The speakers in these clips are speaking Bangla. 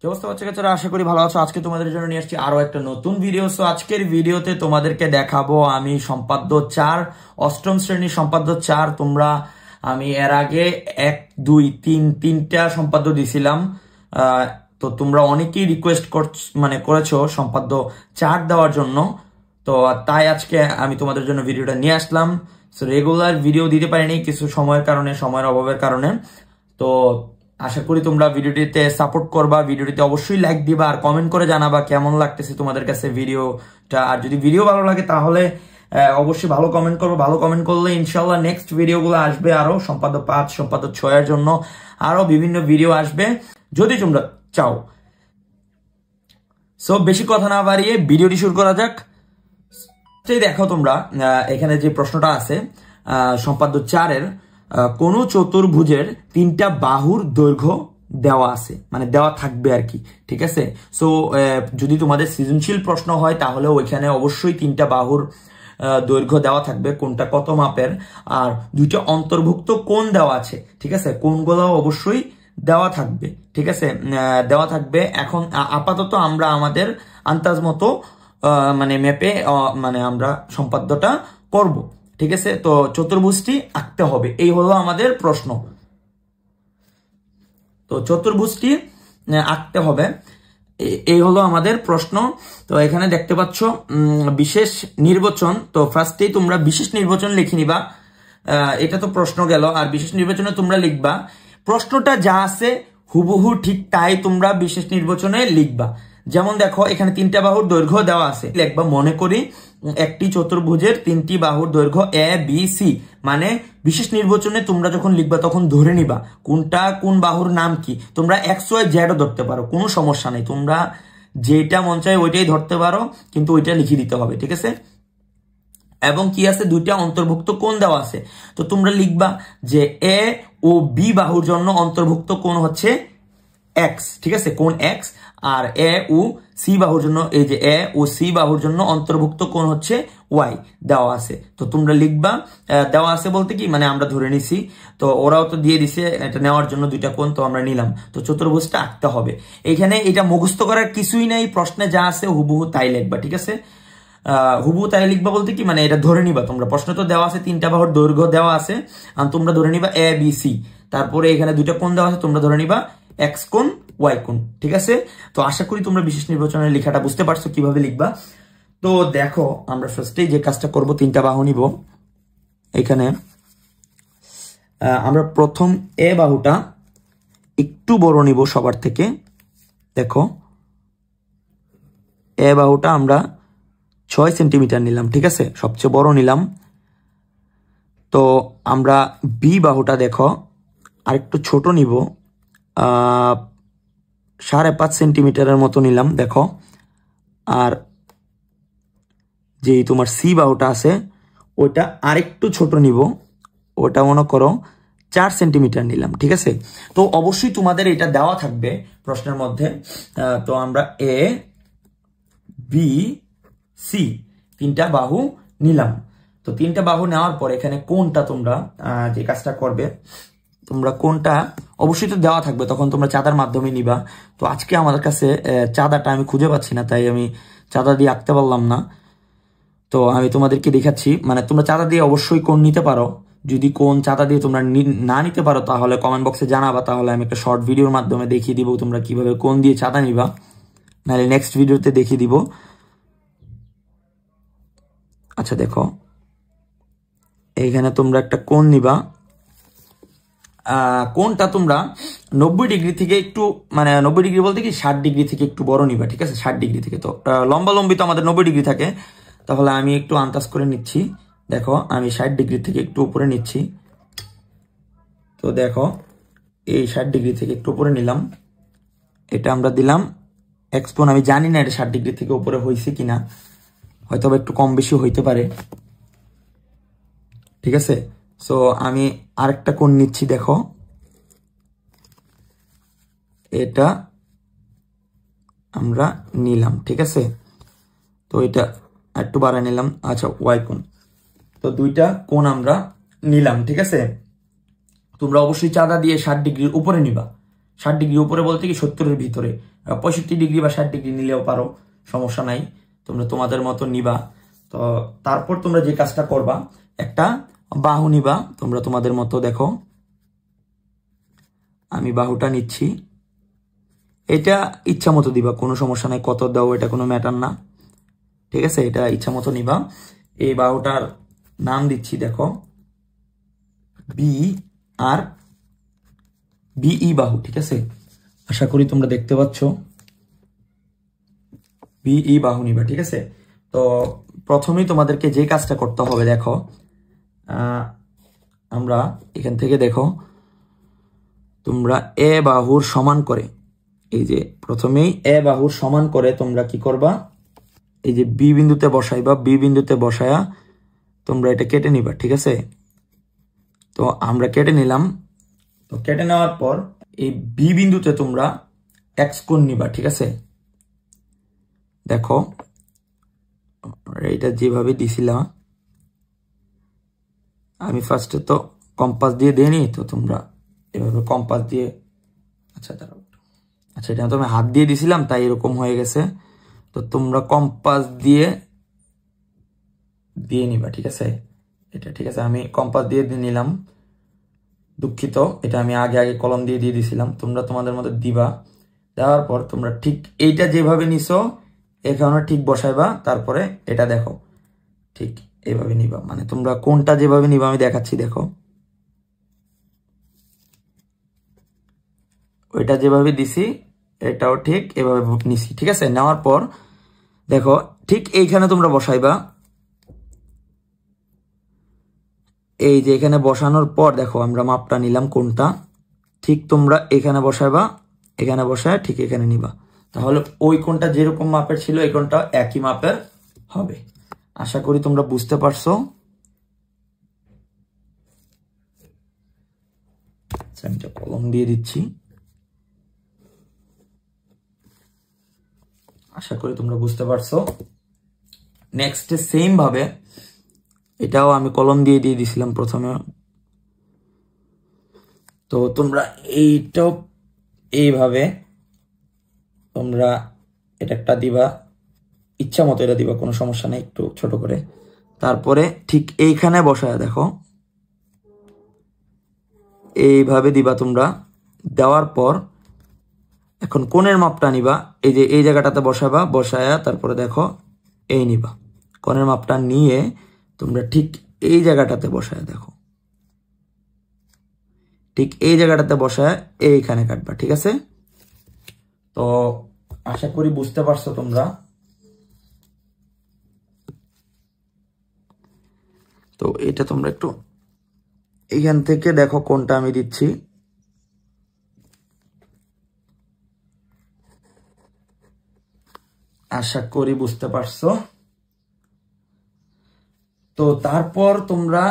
কি অবস্থা বাচ্চা-কাচ্চারা, আশা করি ভালো আছো। আজকে তোমাদের জন্য নিয়ে আসছি আরো একটা নতুন ভিডিও। সো আজকের ভিডিওতে তোমাদেরকে দেখাবো আমি সম্পাদ্য 4 অষ্টম শ্রেণীর সম্পাদ্য 4। আমি এর আগে 1 2 3 তিনটা সম্পাদ্য দিছিলাম। তো তোমরা অনেকেই রিকোয়েস্ট করেছো সম্পাদ্য 4 দেওয়ার জন্য। তো তাই আজকে আমি তোমাদের জন্য ভিডিওটা নিয়ে আসলাম। সো রেগুলার ভিডিও দিতে পারিনি কিছু সময়ের অভাবের কারণে। তো আশা করি তোমরা ভিডিওটিতে সাপোর্ট করবা, ভিডিওটিতে অবশ্যই লাইক দিবা আর কমেন্ট করে জানাবা কেমন লাগতেছে তোমাদের কাছে ভিডিওটা। আর যদি ভিডিও ভালো লাগে তাহলে অবশ্যই ভালো কমেন্ট করবো। ভালো কমেন্ট করলে ইনশাল্লাহ নেক্সট ভিডিওগুলো আসবে, আরো সম্পাদ্য 5 সম্পাদ্য 6 এর জন্য আরো বিভিন্ন ভিডিও আসবে যদি তোমরা চাও। সো বেশি কথা না বাড়িয়ে ভিডিওটি শুরু করা যাক। দেখো তোমরা এখানে যে প্রশ্নটা আছে সম্পাদ্য 4 এর কোন চতুর্ভুজের 3টা বাহুর দৈর্ঘ্য দেওয়া আছে, মানে দেওয়া থাকবে আর কি। ঠিক আছে, সো যদি তোমাদের সৃজনশীল প্রশ্ন হয় তাহলে ওইখানে অবশ্যই 3টা বাহুর দৈর্ঘ্য দেওয়া থাকবে, কোনটা কত মাপের, আর 2টা অন্তর্ভুক্ত কোণ দেওয়া আছে। ঠিক আছে, কোণগুলো অবশ্যই দেওয়া থাকবে। ঠিক আছে, দেওয়া থাকবে। এখন আপাতত আমরা আমাদের আন্দাজ মতো মানে ম্যাপে মানে আমরা সম্পাদ্যটা করব। ঠিক আছে, তো চতুর্ভুজটি আঁকতে হবে, এই হলো আমাদের প্রশ্ন। তো চতুর্ভুজটি আঁকতে হবে, এই হলো আমাদের প্রশ্ন। তো এখানে দেখতে পাচ্ছ বিশেষ নির্বাচন। তো ফার্স্টেই তোমরা বিশেষ নির্বাচন লিখে নিবা। এটা তো প্রশ্ন গেল, আর বিশেষ নির্বাচনে তোমরা লিখবা প্রশ্নটা যা আছে হুবহু ঠিক তাই তোমরা বিশেষ নির্বাচনে লিখবা। যেমন দেখো এখানে 3টা বাহুর দৈর্ঘ্য দেওয়া আছে, লিখবা মনে করি একটি চতুর্ভুজের 3টি বাহুর দৈর্ঘ্য এ বি সি। মানে বিশেষ নির্বাচনে তোমরা যখন লিখবা তখন ধরে নিবা কোনটা কোন বাহুর নাম কি। তোমরা এক্স ওয়াই জেডও ধরতে পারো, কোনো সমস্যা নেই, তোমরা যেটা মন চায় ওইটাই ধরতে পারো, কিন্তু ওইটা লিখে দিতে হবে। ঠিক আছে, এবং কি আছে 2টা অন্তর্ভুক্ত কোণ দেওয়া আছে। তো তোমরা লিখবা যে এ ও বি বাহুর জন্য অন্তর্ভুক্ত কোণ হচ্ছে এক্স। ঠিক আছে, কোণ এক্স। আর এ ও সি বাহুর জন্য, এই যে এ ও সি বাহুর জন্য অন্তর্ভুক্ত কোণ হচ্ছে ওয়াই দেওয়া আছে। তো তোমরা লিখবা দেওয়া আছে বলতে কি মানে আমরা ধরে নিছি, তো ওরাও তো দিয়ে দিছে এটা নেওয়ার জন্য 2টা কোণ, তো আমরা নিলাম। তো চতুর্ভুজটা আঁকতে হবে। এখানে এটা মুখস্থ করার কিছুই নাই, প্রশ্নে যা আছে হুবহু তাই লিখবা। ঠিক আছে, হুবহু তাই লিখবা বলতে কি মানে এটা ধরে নিবা তোমরা। প্রশ্ন তো দেওয়া আছে 3টা বাহুর দৈর্ঘ্য দেওয়া আছে, আর তোমরা ধরে নিবা এ বি সি। তারপরে এখানে 2টা কোণ দেওয়া আছে, তোমরা ধরে নিবা এক্স কোণ ওয়াই কোণ। ঠিক আছে, তো আশা করি তোমরা বিশেষ নির্বাচনের লেখাটা বুঝতে পারছো কিভাবে লিখবা। তো দেখো আমরা ফার্স্টেই যে কাজটা করব, 3টা বাহু নিব। এখানে আমরা প্রথম এ বাহুটা একটু বড় নিব সবার থেকে। দেখো এ বাহুটা আমরা 6 সেন্টিমিটার নিলাম। ঠিক আছে, সবচেয়ে বড় নিলাম। তো আমরা বি বাহুটা দেখো আরেকটু ছোট নিব, 5.5 সেন্টিমিটারের মতো নিলাম। দেখো, আর যে তোমার সি বাহুটা আছে ওইটা আরেকটু ছোট নিব, ওটা মনে করো 4 সেন্টিমিটার নিলাম। ঠিক আছে, তো অবশ্যই তোমাদের এটা দেওয়া থাকবে প্রশ্নের মধ্যে। তো আমরা এ বি সি 3টা বাহু নিলাম। তো 3টা বাহু নেওয়ার পর এখানে কোনটা তোমরা যে কাজটা করবে, তোমরা কোনটা অবশ্যই তো দেওয়া থাকবে, তখন তোমরা চাঁদার মাধ্যমে নিবা। তো আজকে আমাদের কাছে চাঁদাটা আমি খুঁজে পাচ্ছি না, তাই আমি চাঁদা দিয়ে আঁকতে পারলাম না। তো আমি তোমাদেরকে দেখাচ্ছি, মানে তোমরা চাঁদা দিয়ে অবশ্যই কোণ নিতে পারো। যদি কোণ চাঁদা দিয়ে তোমরা না নিতে পারো তাহলে কমেন্ট বক্সে জানাবা, তাহলে আমি একটা শর্ট ভিডিওর মাধ্যমে দেখিয়ে দিব তোমরা কিভাবে কোণ দিয়ে চাঁদা নিবা, নাহলে নেক্সট ভিডিওতে দেখিয়ে দিব। আচ্ছা দেখো এইখানে তোমরা একটা কোণ নিবা। কোণটা তোমরা 90 ডিগ্রি থেকে একটু, মানে 90 ডিগ্রি বলতে কি 60 ডিগ্রি থেকে একটু বড় নিবা। ঠিক আছে, 60 ডিগ্রি থেকে। তো লম্বি তো আমাদের 90 ডিগ্রি থাকে, তাহলে আমি একটু আন্দাজ করে নিচ্ছি। দেখো আমি 60 ডিগ্রি থেকে একটু উপরে নিচ্ছি। তো দেখো এই 60 ডিগ্রি থেকে একটু উপরে নিলাম, এটা আমরা দিলাম এক্স কোণ। আমি জানি না এটা 60 ডিগ্রি থেকে উপরে হয়েছে কিনা, হয়তো একটু কম বেশি হইতে পারে। ঠিক আছে, সো আমি আরেকটা কোণ নিচ্ছি। দেখো এটা আমরা নিলাম। ঠিক আছে, তো এটা একটু বাড়ায় নিলাম। আচ্ছা ওয়াই কোণ। তো 2টা কোণ আমরা নিলাম। ঠিক আছে, তোমরা অবশ্যই চাঁদা দিয়ে 60 ডিগ্রির উপরে নিবা। 60 ডিগ্রি উপরে বলতে কি 70-এর ভিতরে, 65 ডিগ্রি বা 60 ডিগ্রি নিলেও পারো, সমস্যা নাই, তোমরা তোমাদের মতো নিবা। তো তারপর তোমরা যে কাজটা করবা, একটা বাহু নিবা তোমরা তোমাদের মতো। দেখো আমি বাহুটা নিচ্ছি, এটা ইচ্ছা মতো দিবা, কোনো সমস্যা নাই, কত দাও এটা কোনো ম্যাটার না, ঠিক আছে, এটা ইচ্ছা মতো নিবা। এই বাহুটার নাম দিচ্ছি দেখো BE বাহু, ঠিক আছে, আশা করি তোমরা দেখতে পাচ্ছ, BE বাহু নিবা, ঠিক আছে। তো প্রথমেই তোমাদেরকে যে কাজটা করতে হবে, দেখো আমরা এখান থেকে দেখো তোমরা এ বাহুর সমান করে, এই যে প্রথমেই এ বাহুর সমান করে তোমরা কি করবা, এই যে বি বিন্দুতে বসাইবা, বি বিন্দুতে বসায়া তোমরা এটা কেটে নিবা, ঠিক আছে। তো আমরা কেটে নিলাম। তো কেটে নেওয়ার পর এই বি বিন্দুতে তোমরা এক্স কোণ নিবা, ঠিক আছে। দেখো এটা যেভাবে দিছিলাম, আমি ফার্স্টে তো কম্পাস দিয়ে দিইনি, তো তোমরা এভাবে কম্পাস দিয়ে, আচ্ছা দাঁড়াও, আচ্ছা এটা তো আমি হাত দিয়ে দিছিলাম তাই এরকম হয়ে গেছে, তো তোমরা কম্পাস দিয়ে নিবা, ঠিক আছে, এটা ঠিক আছে, আমি কম্পাস দিয়ে নিলাম, দুঃখিত, এটা আমি আগে কলম দিয়ে দিছিলাম, তোমরা তোমাদের মধ্যে দিবা। দেওয়ার পর তোমরা ঠিক এইটা যেভাবে নিছো এখানে ঠিক বসাইবা, তারপরে এটা দেখো ঠিক এইভাবে নিবা, মানে তোমরা কোনটা যেভাবে নিবা আমি দেখাচ্ছি, দেখো ওইটা যেভাবে দিছি এটাও ঠিক এভাবে নিছি, ঠিক আছে। নেওয়ার পর দেখো ঠিক এইখানে তোমরা বসাইবা, এই যে এখানে বসানোর পর দেখো আমরা মাপটা নিলাম কোনটা, ঠিক তোমরা এখানে বসাইবা, এখানে বসায় ঠিক এখানে নিবা, তাহলে ওই কোনটা যেরকম মাপের ছিল এই কোনটা একই মাপের হবে। আশা করি তোমরা বুঝতে পারছো। আমি কলম দিয়ে দিচ্ছি, আশা করি তোমরা বুঝতে পারছো। নেক্সট সেম ভাবে এটাও আমি কলম দিয়ে দিছিলাম প্রথমে, তো তোমরা এইটাও এইভাবে তোমরা এটা একটা দিবা, ইচ্ছা মতো এটা দিবা, কোনো সমস্যা নেই, একটু ছোট করে। তারপরে ঠিক এইখানে বসায় দেখো এইভাবে দিবা তোমরা। দেওয়ার পর এখন কোণের মাপটা নিবা, এই যে এই জায়গাটাতে বসাবা, বসায়া তারপরে দেখো এই নিবা, কোণের মাপটা নিয়ে তোমরা ঠিক এই জায়গাটাতে বসায় দেখো, ঠিক এই জায়গাটাতে বসায় এইখানে কাটবা, ঠিক আছে। তো আশা করি বুঝতে পারছো তোমরা। তো এটা তোমরা একটু এখান থেকে দেখো কোনটা আমি দিচ্ছি, আশা করি বুঝতে পারছো। তো তারপর তোমরা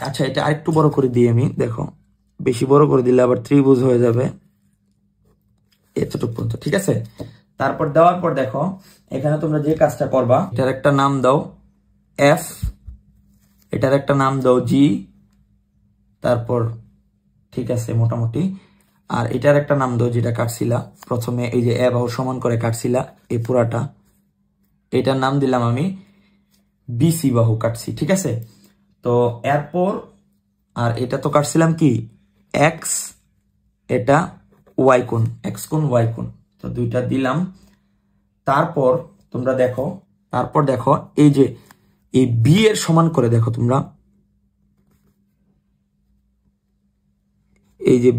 আচ্ছা এটা আরেকটু বড় করে দিই আমি, দেখো বেশি বড় করে দিলে আবার ত্রিভুজ হয়ে যাবে, এতটুকু পর্যন্ত, ঠিক আছে। তারপর দেওয়ার পর দেখো এখানে তোমরা যে কাজটা করবা, এটার একটা নাম দাও এফ, এটার একটা নাম দাও জি, তারপর ঠিক আছে মোটামুটি, আর এটার একটা নাম দাও যেটা কাটছিলা প্রথমে, এই যে এ বাহু সমান করে কাটছিলা এই পুরাটা, এটার নাম দিলাম আমি বিসি বাহু কাটছি, ঠিক আছে। তো এরপর আর এটা তো কাটছিলাম কি এক্স, এটা ওয়াই কোণ, এক্স কোণ ওয়াই কোণ, তো দুইটা দিলাম। তারপর তোমরা দেখো, তারপর দেখো এই যে এই বি এর সমান করে দেখো তোমরা, এই যে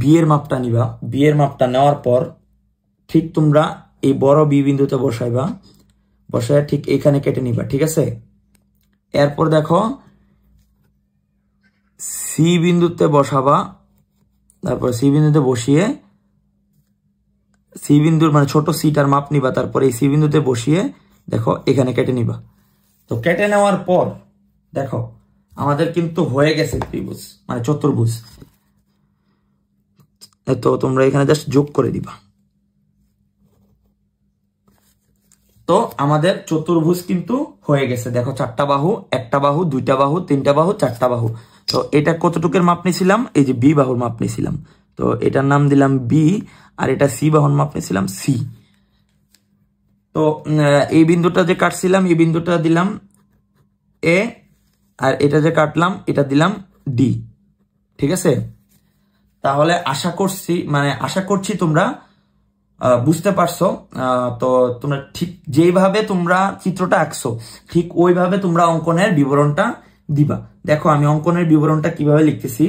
বি এর মাপটা নিবা, বি এর মাপটা নেওয়ার পর ঠিক তোমরা এই বড় বি বিন্দুতে বসাইবা, বসায় ঠিক এখানে কেটে নিবা, ঠিক আছে। এরপর দেখো সি বিন্দুতে বসাবা, তারপর সি বিন্দুতে বসিয়ে সি বিন্দুর মানে ছোট সিটার মাপ নিবা, তারপর এই সি বিন্দুতে বসিয়ে দেখো এখানে কেটে নিবা। তো কেটে নেওয়ার পর দেখো আমাদের কিন্তু হয়ে গেছে ত্রিভুজ মানে চতুর্ভুজ। তো তোমরা এখানে জাস্ট যোগ করে দিবা। তো আমাদের চতুর্ভুজ কিন্তু হয়ে গেছে, দেখো 4টা বাহু, 1টা বাহু, 2টা বাহু, 3টা বাহু, 4টা বাহু। তো এটা কতটুকের মাপ নিছিলাম, এই যে বি বাহুর মাপ নিছিলাম। তো এটার নাম দিলাম বি, আর এটা সি বাহুর মাপ নিয়েছিলাম সি। তো এই বিন্দুটা যে কাটছিলাম এই বিন্দুটা দিলাম এ, আর এটা যে কাটলাম এটা দিলাম ডি। ঠিক আছে, তাহলে আশা করছি তোমরা বুঝতে পারছো। তো তোমরা ঠিক যেইভাবে তোমরা চিত্রটা আঁকছো ঠিক ওইভাবে তোমরা অঙ্কনের বিবরণটা দিবা। দেখো আমি অঙ্কনের বিবরণটা কিভাবে লিখতেছি।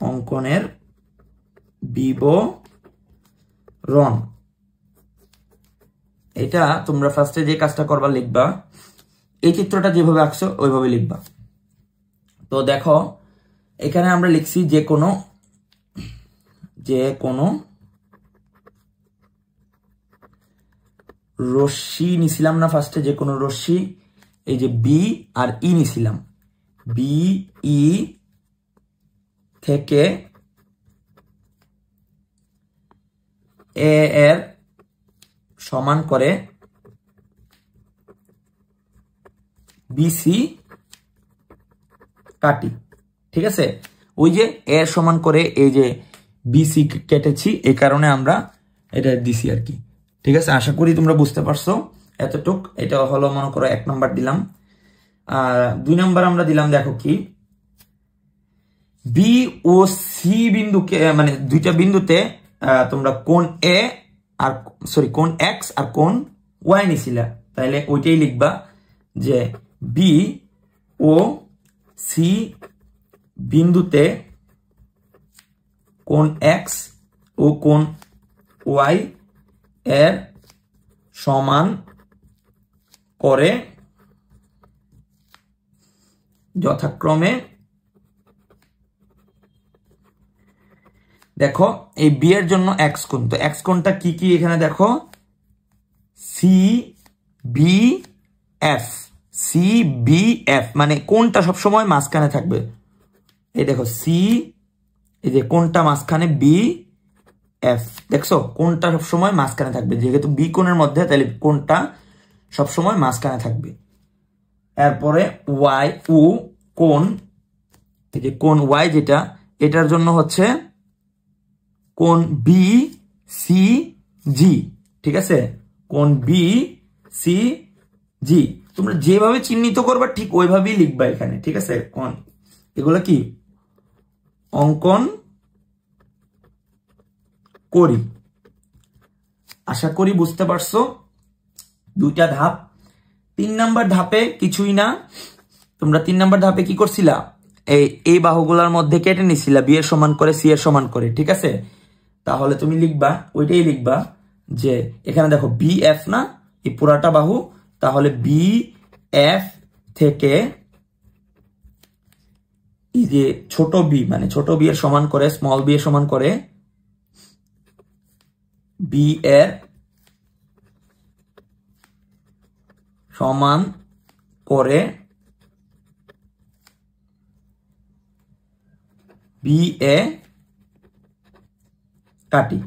অঙ্কনের বিবরণ, এটা তোমরা ফার্স্টে যে কাজটা করবা লিখবা এই চিত্রটা যেভাবে আঁকছো ওইভাবে লিখবা। তো দেখো এখানে আমরা লিখছি যে কোনো রশ্মি নিছিলাম না, ফার্স্টে যে কোনো রশ্মি, এই যে বি আর ই নিছিলাম। বি ই থেকে এ এর সমান করে বিসি কাটি। ঠিক আছে, ওই যে এ সমান করে এই যে বিসি কেটেছি, এই কারণে আমরা এটা দিছি আর কি। ঠিক আছে, আশা করি তোমরা বুঝতে পারছো এতটুক। এটা হলো মনে করো 1 নম্বর দিলাম। আর 2 নম্বর আমরা দিলাম, দেখো কি, বি ও সি বিন্দুকে মানে দুইটা বিন্দুতে তোমরা কোণ এ আর কোণ এক্স আর কোণ ওয়াই নিছিলা, তাইলে ওইটাই লিখবা যে বি ও সি বিন্দুতে কোণ এক্স ও কোণ ওয়াই এর সমান করে যথাক্রমে, দেখো এই বি এর জন্য এক্স কোণ, তো এক্স কোণটা কি কি এখানে দেখো, C B F. C B F মানে কোণটা সবসময় মাঝখানে থাকবে। এই দেখো সি, এই যে কোণটা মাঝখানে, বি এফ, দেখছো কোণটা সবসময় মাঝখানে থাকবে, যেহেতু বি কোণের মধ্যে তাহলে কোণটা সবসময় মাঝখানে থাকবে। এরপরে ওয়াই ও কোণ, এই যে কোণ ওয়াই যেটা, এটার জন্য হচ্ছে কোণ বি সি জি। ঠিক আছে, কোণ বি সি জি তোমরা যেভাবে চিহ্নিত করবা ঠিক ওইভাবেই লিখবা এখানে। ঠিক আছে, কোণ এগুলো কি অঙ্কন করি। আশা করি বুঝতে পারছো। 2টা ধাপ। 3 নাম্বার ধাপে কিছুই না, তোমরা 3 নাম্বার ধাপে কি করছিলা, এই বাহুগুলোর মধ্যে কেটে নিছিলা বি এর সমান করে সি এর সমান করে। ঠিক আছে, তাহলে তুমি লিখবা ওইটাই লিখবা যে এখানে দেখো বি এফ না, এই পুরাটা বাহু, তাহলে বি এফ থেকে এই যে ছোট বি মানে ছোট বি এর সমান করে স্মল বি এর সমান করে বি এর সমান করে বি এ কাটি,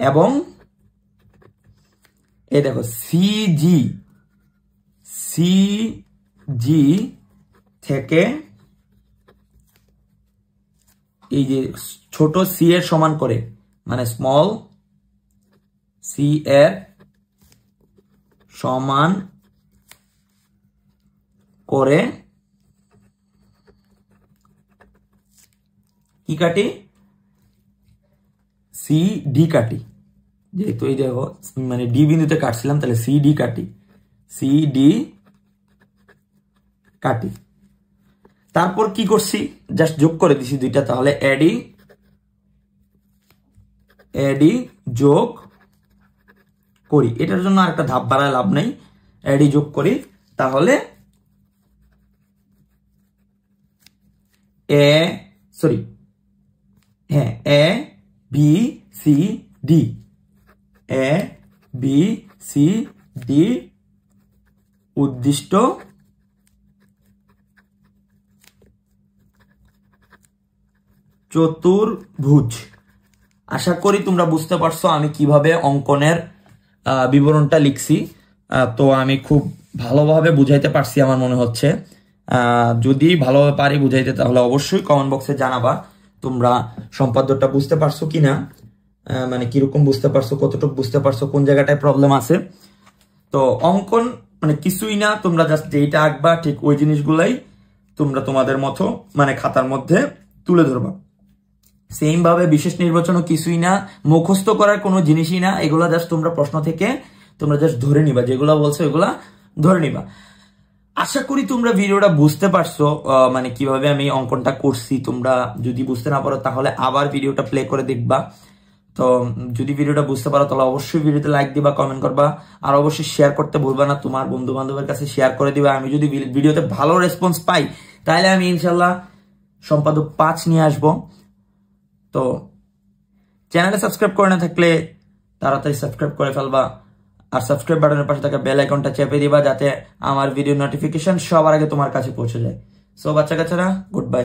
এবং এই দেখো সিজি থেকে এই যে ছোট সি এর সমান করে মানে স্মল সি এর সমান করে কি কাটি, সি ডি কাটি। যেহেতু এই দেখো মানে ডি বিন্দুতে কাটছিলাম, তাহলে সি ডি কাটি, সি ডি কাটি। তারপর কি করছি, জাস্ট যোগ করে দিছি 2টা, তাহলে এডি যোগ করি। এটার জন্য আরেকটা ধাপ বাড়ায় লাভ নেই, এডি যোগ করি। তাহলে A B C D, A B C D উদ্দিষ্ট চতুর্ভুজ। আশা করি তোমরা বুঝতে পারছো আমি কিভাবে অঙ্কনের বিবরণটা লিখছি। তো আমি খুব ভালোভাবে বুঝাইতে পারছি আমার মনে হচ্ছে। যদি ভালোভাবে পারি বুঝাইতে তাহলে অবশ্যই কমেন্ট বক্সে জানাবা তোমরা সম্পাদ্যটা বুঝতে পারছো কিনা, মানে কিরকম বুঝতে পারছো, কতটুকু বুঝতে পারছো, কোন জায়গাটায় প্রবলেম আছে। তো অঙ্কন মানে কিছুই না, তোমরা জাস্ট যেইটা আঁকবা ঠিক ওই জিনিসগুলাই তোমরা তোমাদের মতো মানে খাতার মধ্যে তুলে ধরবা। সেম ভাবে বিশেষ নির্বাচনও কিছুই না, মুখস্থ করার কোনো জিনিসই না, এগুলা জাস্ট তোমরা প্রশ্ন থেকে তোমরা জাস্ট ধরে নিবা, যেগুলা বলছো এগুলা ধরে নিবা। আশা করি তোমরা ভিডিওটা বুঝতে পারছো, মানে কিভাবে আমি অঙ্কনটা করছি। তোমরা যদি বুঝতে না পারো তাহলে আবার ভিডিওটা প্লে করে দেখবা। তো যদি ভিডিওটা বুঝতে পারো তাহলে অবশ্যই ভিডিওতে লাইক দিবা, কমেন্ট করবা, আর অবশ্যই শেয়ার করতে ভুলবা না, তোমার বন্ধু বান্ধবের কাছে শেয়ার করে দিবা। আমি যদি ভিডিওতে ভালো রেসপন্স পাই তাহলে আমি ইনশাল্লাহ সম্পাদক 5 নিয়ে আসবো। তো চ্যানেলে সাবস্ক্রাইব করে না থাকলে তাড়াতাড়ি সাবস্ক্রাইব করে ফেলবা, আর সাবস্ক্রাইব বাটনের পাশে থাকা বেল আইকনটা চেপে দিবা যাতে আমার ভিডিও নোটিফিকেশন সবার আগে তোমার কাছে পৌঁছে যায়। সো বাচ্চা কাচ্চারা, গুড বাই।